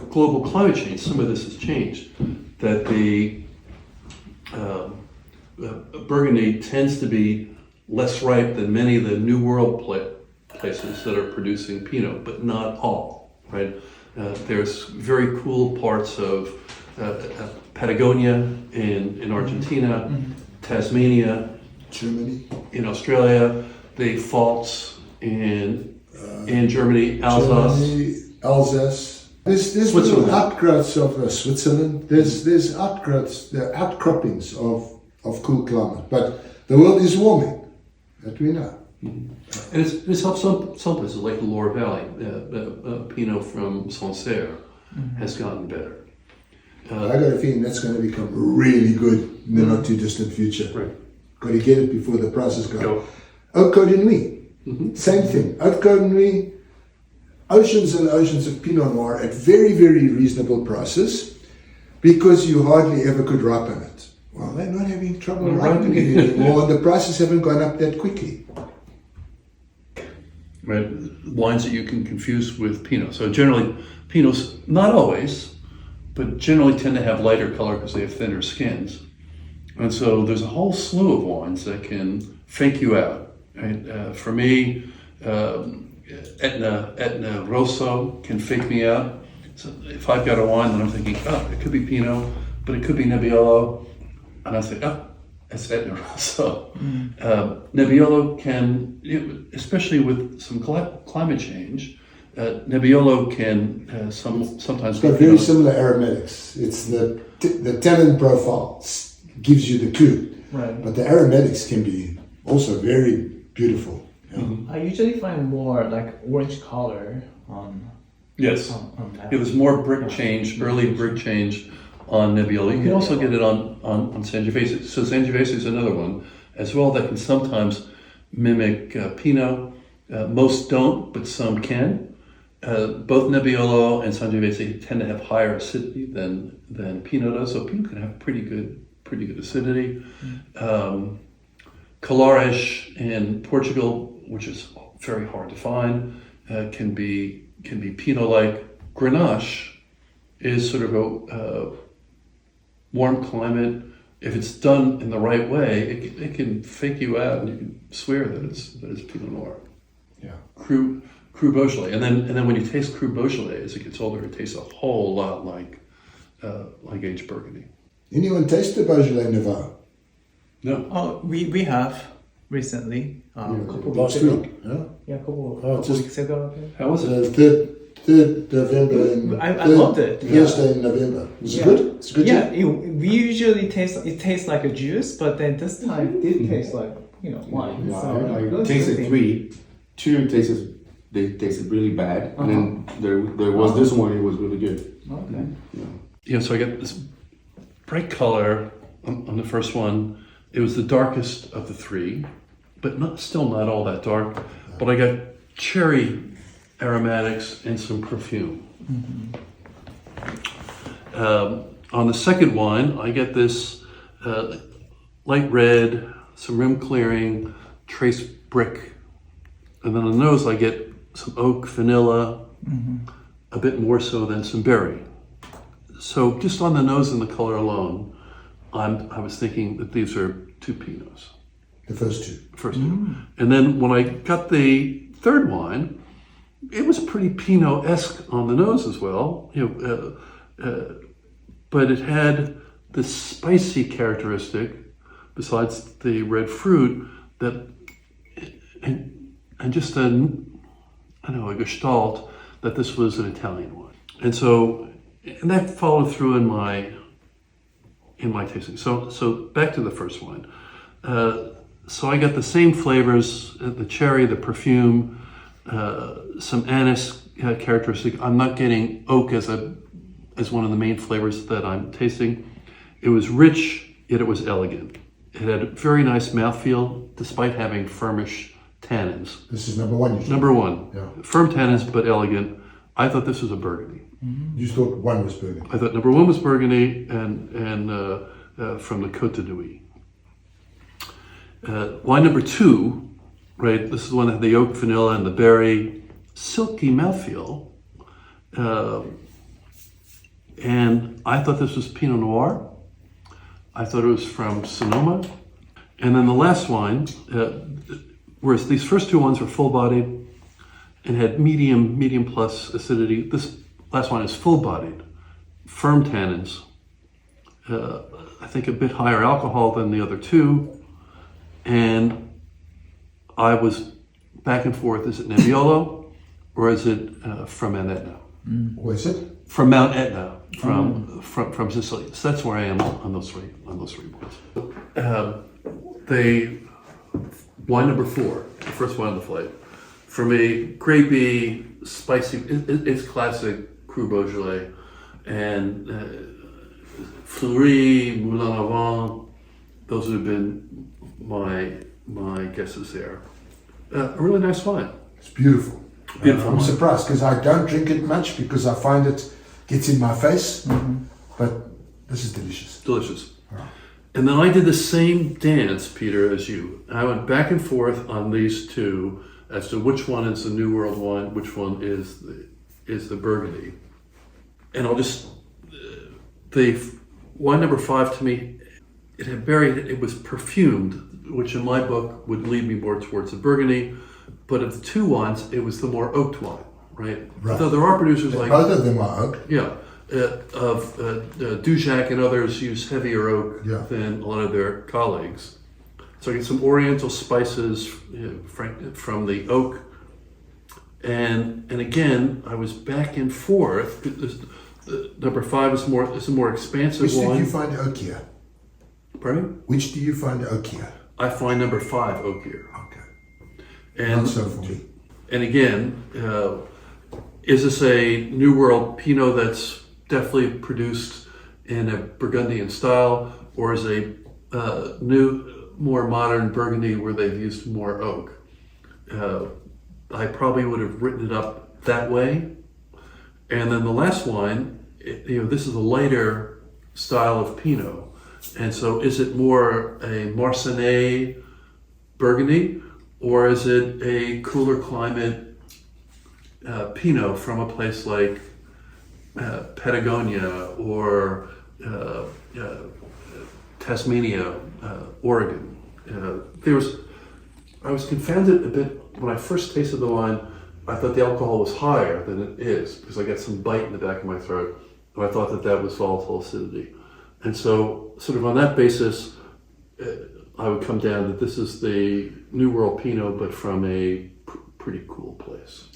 Global climate change, some of this has changed. That the Burgundy tends to be less ripe than many of the New World places that are producing Pinot, but not all, right? There's very cool parts of Patagonia in Argentina, Tasmania, Germany, in Australia, the faults in Germany, Alsace. Germany, Alsace. There's little Switzerland. outgrowths of Switzerland. There's outgrowths, there are outcroppings of cool climate. But the world is warming, that we know. And it's helped some places like the Loire Valley. Pinot from Sancerre has gotten better. I got a feeling that's going to become really good in the not too distant future. Right. Got to get it before the prices go. Go. Haute Côte de Nuit, same thing. Haute Côte de Nuit, oceans and oceans of Pinot Noir at very, very reasonable prices because you hardly ever could ripen it. Well, they're not having trouble ripening it anymore, and the prices haven't gone up that quickly. Right, wines that you can confuse with Pinot. So generally, Pinots, not always, but generally tend to have lighter color because they have thinner skins. And so there's a whole slew of wines that can fake you out. Right? For me, Etna Rosso can fake me out. So if I've got a wine that I'm thinking, oh, it could be Pinot, but it could be Nebbiolo, and I say, oh, it's Etna Rosso. Nebbiolo can, especially with some climate change, Nebbiolo can sometimes It's got very similar aromatics. It's the tannin profile gives you the coup, Right. but the aromatics can be also very beautiful. Yeah. I usually find more like orange color on Yes. that. It was more brick change, early brick change on Nebbiolo. You can also get it on Sangiovese. So Sangiovese is another one as well that can sometimes mimic Pinot. Most don't, but some can. Both Nebbiolo and Sangiovese tend to have higher acidity than Pinot does, so Pinot can have pretty good acidity. Colares in Portugal, which is very hard to find, can be Pinot-like. Grenache is sort of a warm climate. If it's done in the right way, it can fake you out, and you can swear that it's Pinot Noir. Yeah. Cru Beaujolais, and then when you taste Cru Beaujolais, as it gets older, it tastes a whole lot like aged Burgundy. Anyone taste the Beaujolais Nouveau? No. Oh, we have recently. A couple Last weeks ago. week. Yeah. Yeah, a couple just- weeks ago. I think. How was it? Third November and I loved it. Thursday in November. Was it Yeah. good? It's good. Yeah, we usually tastes like a juice, but then this time it did taste like wine. Yeah, So I it was tasted interesting. three. Two tasted really bad, and then there was this one. It was really good. Okay. Yeah, so I got this bright color on the first one. It was the darkest of the three, but still not all that dark. But I got cherry aromatics and some perfume. On the second wine, I get this light red, some rim clearing, trace brick. And then on the nose, I get some oak, vanilla, a bit more so than some berry. So just on the nose and the color alone, I was thinking that these are two Pinots, The first two. first two. And then when I got the third wine, it was pretty Pinot-esque on the nose as well, but it had this spicy characteristic, besides the red fruit, that and just a gestalt that this was an Italian wine. And that followed through in my tasting. So back to the first wine. So I got the same flavors, the cherry, the perfume, some anise characteristic. I'm not getting oak as one of the main flavors that I'm tasting. It was rich, yet it was elegant. It had a very nice mouthfeel, despite having firmish tannins. This is number one. You Number one, Yeah. firm tannins but elegant. I thought this was a Burgundy. You thought one was Burgundy. I thought number one was Burgundy and from the Côte de Nuit. Wine number two, right? This is the one that had the oak, vanilla, and the berry. silky mouthfeel. And I thought this was Pinot Noir. I thought it was from Sonoma. And then the last wine, whereas these first two ones were full-bodied and had medium plus acidity, this last wine is full-bodied, firm tannins. I think a bit higher alcohol than the other two. And I was back and forth, is it Nebbiolo or is it from Mount Etna? Or is it? From Mount Etna, from Sicily. So that's where I am on those three wines. The wine number 4, the first wine on the flight, for me, grapey, spicy. It's classic Cru Beaujolais, and Fleury, Moulin Avant. Those would have been my guesses there. A really nice wine. It's beautiful. Beautiful I'm wine. surprised because I don't drink it much because I find it gets in my face. But this is delicious. Delicious. And then I did the same dance, Peter, as you. I went back and forth on these two as to which one is the New World wine, which one is the Burgundy. And I'll just the wine number 5 to me, it was perfumed, which in my book would lead me more towards the Burgundy. But of the two wines, it was the more oaked wine, right? Right. Though there are producers like Both of them are oak. yeah, Dujac and others use heavier oak Yeah. than a lot of their colleagues. So I get some oriental spices from the oak. And again, I was back and forth. Number 5 is a more expansive Which did wine. you find oakier? Pardon? Which do you find oakier? I find number 5 oakier. Okay. And Not so for me. And again, is this a New World Pinot that's definitely produced in a Burgundian style, or is a new, more modern Burgundy where they've used more oak? I probably would have written it up that way. And then the last wine, this is a lighter style of Pinot. And so is it more a Marsanne Burgundy, or is it a cooler climate Pinot from a place like Patagonia or Tasmania, Oregon? I was confounded a bit when I first tasted the wine. I thought the alcohol was higher than it is because I got some bite in the back of my throat, and I thought that was volatile acidity. And so, sort of on that basis, I would come down that this is the New World Pinot, but from a pretty cool place.